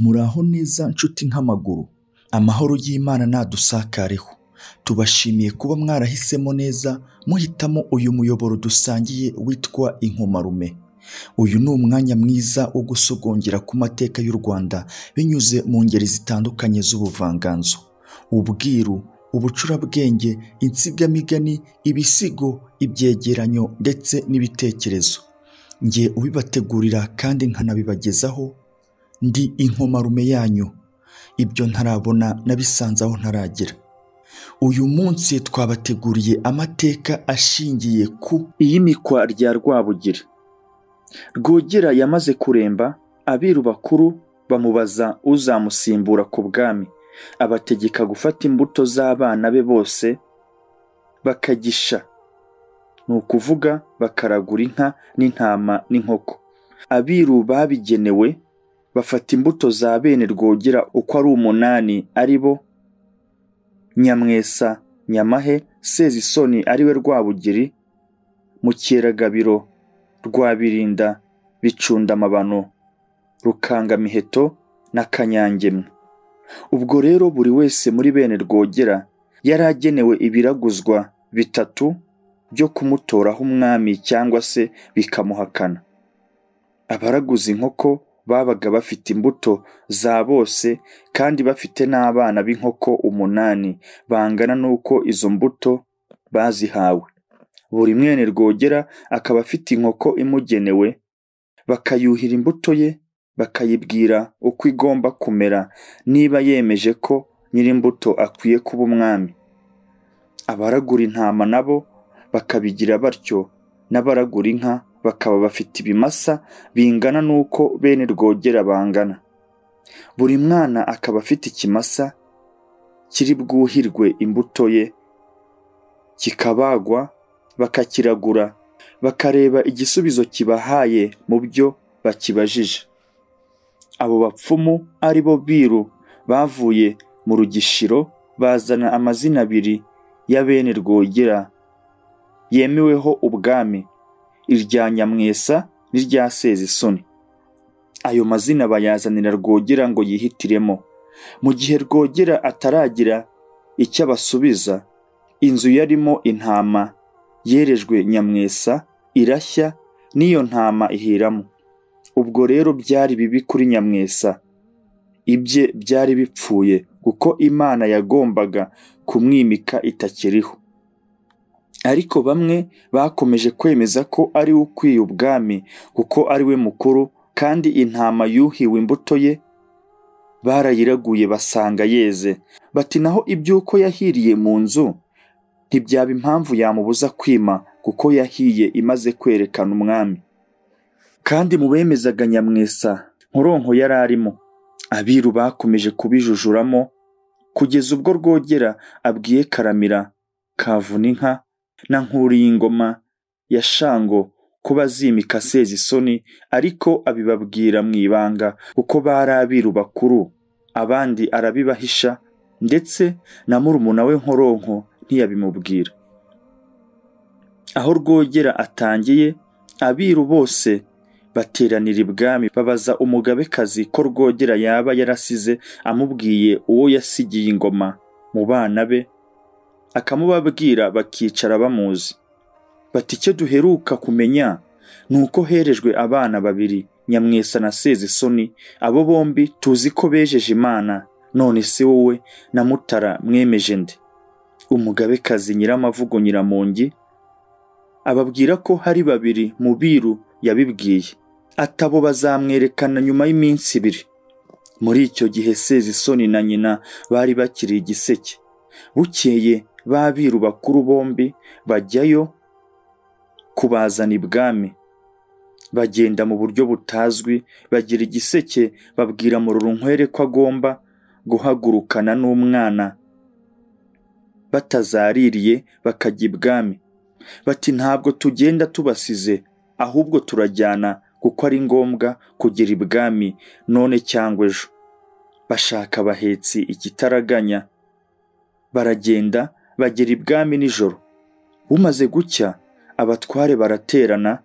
Muraho neza nshuti nk'amaguru, amahoro y'Imana nadusakareho. Tubashimiye kuba mwarahisemo neza muhitamo uyu muyoboro dusangiye witwa Inkomarume. Uyu ni umwanya mwiza wo gusogongera ku mateka y'u Rwanda binyuze mu ngeri zitandukanye z'ubuvanganzo, ubwiru, ubucurabwenge, insigamigani, ibisigo, ibyegeranyo ndetse n'ibitekerezo. Njye ubibategurira kandi nkanabibagezaho ndi Inkomarume yanyu. Ibyo ntarabona nabisanze aho ntaragera. Uyu munsi twabateguriye amateka ashingiye ku iyimikwa rya Rwabugiri. Rwogera yamaze kuremba, abiru bakuru bamubaza uzamusimbura ku bwami, abategeka gufata imbuto z'abana be bose bakagisha, ni ukuvuga bakaragura inka n'intama n'inkoko. Abiru babigenewe bafata imbuto za bene Rwogera uko ari 8, ari bo Nyamwesa, Nyamahe, Sezisoni ariwe Rwabugiri, Mukeragabiro, Rwabirinda, Bicundamabano, Rukangamiheto na Kanyangemwe. Ubwo rero buri wese muri bene Rwogera yari agenewe ibiraguzwa 3 byo kumutoraho umwami cyangwa se bikamuhakana. Abaraguza inkoko babaga bafite imbuto za bose kandi bafite n'abana b'inkoko 8 bangana n'uko izo mbuto bazihawe. Buri mwene Rwogera akaba afite inkoko imugenewe, bakayuhira imbuto ye, bakayibwira uko igomba kumera niba yemeje ko nyir'imbuto akwiye kuba umwami. Abaragura intama nabo bakabigira batyo, n'abaragura inka bakaba bafite ibimasa bingana n'uko bene Rwogera bangana. Buri mwana akaba afite ikimasa kiri bwuhirwe imbuto ye, kikabagwa, bakakiragura, bakareba igisubizo kibahaye mu byo bakibajije. Abo bapfumu ari bo biru bavuye mu Rugishiro bazana amazina 2 ya bene Rwogera yemeweho ubwami, irya Nyamwesa n'irya Sezisoni. Ayo mazina bayazanira Rwogera ngo yihitiremo. Mu gihe Rwogera ataragira icyo abasubiza, inzu yarimo intama yerejwe Nyamwesa irashya, n'iyo ntama ihiramo. Ubwo rero byari bibi kuri Nyamwesa, ibye byari bipfuye kuko Imana yagombaga kumwimika itakiriho. Ariko bamwe bakomeje kwemeza ko ari ukwiye ubwami kuko ari we mukuru, kandi intama yuhiwe imbuto ye barayiraguye basanga yeze. Bati naho iby'uko yahiriye mu nzu ntibyaba impamvu yamubuza kwima kuko yahiye imaze kwerekana umwami. Kandi mu bemezaga Nyamwesa Nkoronko yari arimo. Abiru bakomeje kubijujuramo kugeza ubwo Rwogera abwiye Karamira, Kavuninka na Nkuriyingoma ya Shango ko bazimika Sezisoni, ariko abibabwira mu ibanga kuko bari abiru bakuru, abandi arabibahisha, ndetse na murumuna we Nkoronko ntiyabimubwira. Aho Rwogera atangiye, abiru bose bateranira ibwami babaza umugabekazi ko Rwogera yaba yarasize amubwiye uwo yasigiye ingoma mu bana be, akamubabwira bakicara bamuzi. Bati icyo duheruka kumenya ni uko herejwe abana 2, Nyamwesa na Sezisoni, abo bombi tuzi ko bejeje Imana, none se wowe na Mutara mwemeje nde? Umugabekazi Nyiramavugo Nyiramongi ababwira ko hari 2 mu biru yabibwiye, atabo bazamwerekana nyuma y'iminsi 2. Muri icyo gihe Sezisoni na nyina bari bakiri igiseke. Bukeye babiru bakuru bombi bajyayo kubazana ibwami. Bagenda mu buryo butazwi, bagira igiseke, babwira Murorunkwere ko agomba guhagurukana n'umwana batazaririye bakajya ibwami. Bati ntabwo tugenda tubasize, ahubwo turajyana kuko ari ngombwa kugera ibwami none cyangwa ejo. Bashaka abahetsi ikitaraganya, baragenda bagera ibwami nijoro. Bumaze gucya, abatware baraterana.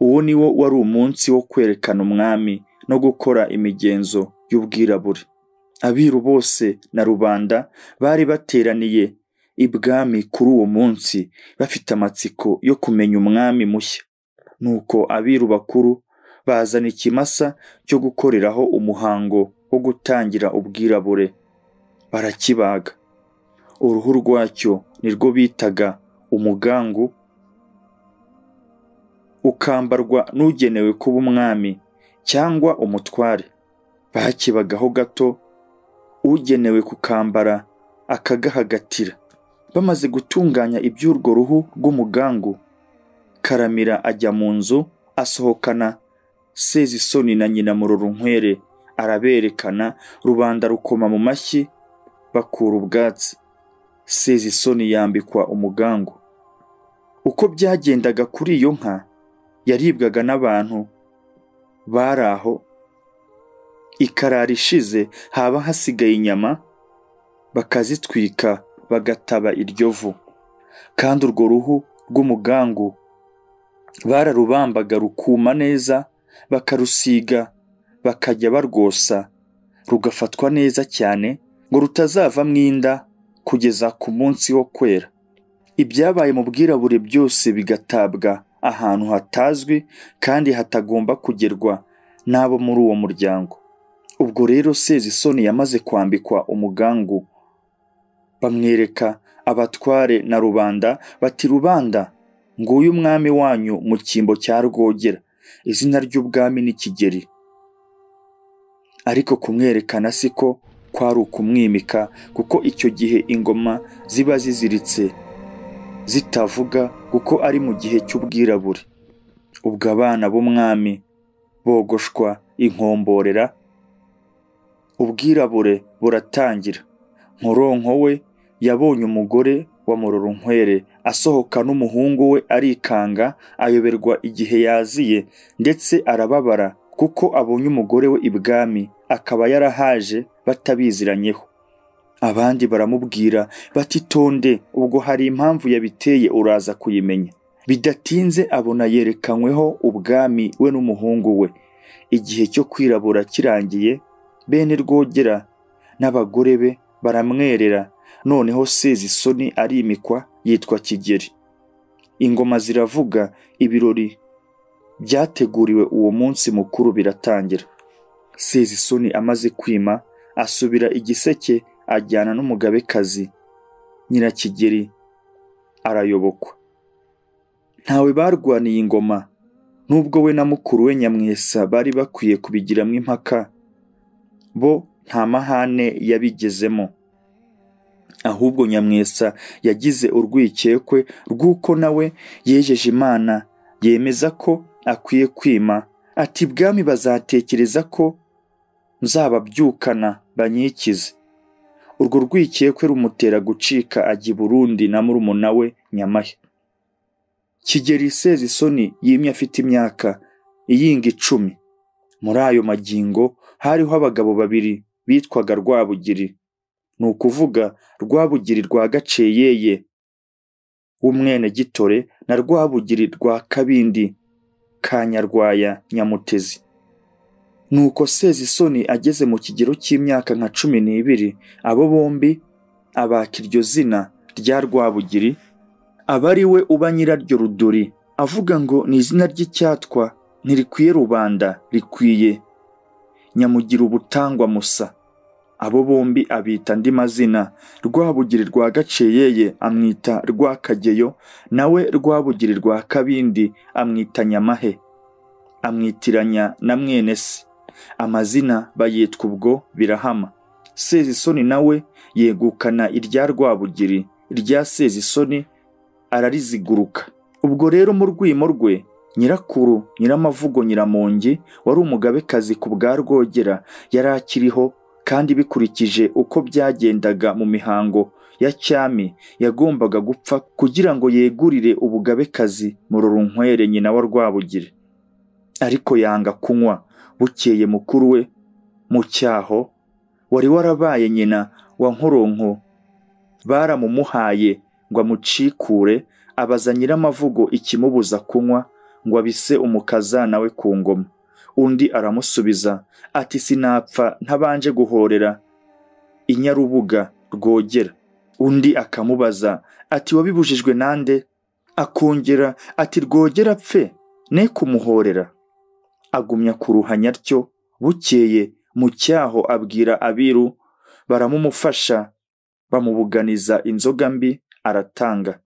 Uwo ni wo wari umunsi wo kwerekana umwami, no gukora imigenzo y'ubwirabure. Abiru bose na rubanda bari bateraniye ibwami kuri uwo munsi bafite amatsiko yo kumenya umwami mushya. Nuko abiru bakuru bazana ikimasa cyo gukoreraho umuhango wo gutangira ubwirabure, barakibaga. Uruhu rwacyo nirwo bitaga umugangu, ukambarwa n'ugenewe kuba umwami cyangwa umutware. Bakibagaho gato, ugenewe kukambara akagahagatira. Bamaze gutunganya iby'urwo ruhu rw'umugangu, Karamira ajya mu nzu asohokana Sezisoni na nyina Murorunkwere, araberekana. Rubanda rukoma mu mashyi bakura ubwatsi. Sezisoni yambikwa umugangu. Uko byagendaga kuri iyo nka, yaribwaga n'abantu bari aho. Ikarara ishize haba hasigaye inyama, bakazitwika bagataba iryo vu. Kandi urwo ruhu rw'umugangu bararubambaga rukuma neza, bakarusiga bakajya barwosa, rugafatwa neza cyane ngo rutazavamo inda kugeza ku munsi wo kwera. Ibyabaye mu bwirabure byose bigatabwa ahantu hatazwi kandi hatagomba kugerwa n'abo muri uwo muryango. Ubwo rero Sezisoni yamaze kwambikwa umugangu, bamwereka abatware na rubanda bati, rubanda, nguyu umwami wanyu mu cyimbo cya Rwogera, izina ry'ubwami ni Kigeri. Ariko kumwerekana siko kwari ukumwimika, kuko icyo gihe ingoma ziba ziziritse zitavuga, kuko ari mu gihe cy'ubwirabure. Ubwo abana b'umwami bogoshwa inkomborera, ubwirabure buratangira. Nkoronko we yabonye umugore wa Murorunkwere asohoka n'umuhungu we, arikanga, ayoberwa igihe yaziye, ndetse arababara kuko abonye umugore we ibwami, akaba yarahaje batabiziranyeho. Abandi baramubwira bati, tonde, ubwo hari impamvu yabiteye uraza kuyimenya. Bidatinze abona yerekanyweho ubwami we n'umuhungu we. Igihe cyo kwirabura kirangiye, bene Rwogera n'abagore be baramwerera. Noneho Sezisoni arimikwa, yitwa Kigeri. Ingoma ziravuga, ibirori byateguriwe uwo munsi mukuru biratangira. Sezisoni amaze kwima, asubira igiseke, ajyana n'umugabekazi. Nyirakigeri arayobokwa. Ntawe barwaniye ingoma, nubwo we na mukuru we Nyamwesa bari bakwiye kubigiramo impaka, bo nta mahane yabigezemo. Ahubwo Nyamwesa yagize urwikekwe rw'uko nawe yejeje Imana, yemeza ko akwiye kwima. Ati, bwami bazatekereza ko nzababyukana banyikize. Urwo rwikekwe rumutera gucika, ajya i Burundi na murumuna we Nyamahe. Kigeri Sezisoni yimye afite imyaka iyinga 10. Muri ayo magingo hariho abagabo babiri bitwaga Rwabugiri, ni ukuvuga Rwabugiri rwa Gaceyeye w'umwene Gitore na Rwabugiri rwa Kabindi ka Nyarwaya Nyamutezi. Nuko Sezisoni ageze mu kigero cy'imyaka nka 12, abo bombi abaka iryo zina rya Rwabugiri, aba ari we uba nyiraryo Rudori, avuga ngo ni izina ry'icyatwa, ntirikwiye rubanda, rikwiye Nyamugira ubutangwa musa. Abo bombi abita andi mazina. Rwabugiri rwa Gaceyeye amwita Rwakageyo, nawe Rwabugiri rwa Kabindi amwita Nyamahe, amwitiranya na mwene se. Amazina bayitwa ubwo birahama. Sezisoni nawe yegukana irya Rwabugiri, irya Sezisoni arariziguruka. Ubwo rero mu rwimo rwe, nyirakuru Nyiramavugo Nyiramongi wari umugabekazi ku bwa Rwogera yari akiriho, kandi bikurikije uko byagendaga mu mihango ya cyami, yagombaga gupfa kugira ngo yegurire ubugabekazi Murorunkwere nyina wa Rwabugiri. Ariko yanga kunywa. Bukeye mukuru we Mucyaho wari warabaye nyina wa Nkoronko baramumuhaye ngo amucikure, abaza Nyiramavugo ikimubuza kunywa ngo abise umukazana we ku ngoma. Undi aramusubiza ati sinapfa ntabanje guhorera inyarubuga Rwogera. Undi akamubaza ati wabibujijwe nande? Akongera ati Rwogera apfe ne kumuhorera. Agumya kuruhanya atyo. Bukeye mu cyaho abwira abiru baramumufasha bamubuganiza inzoga mbi aratanga.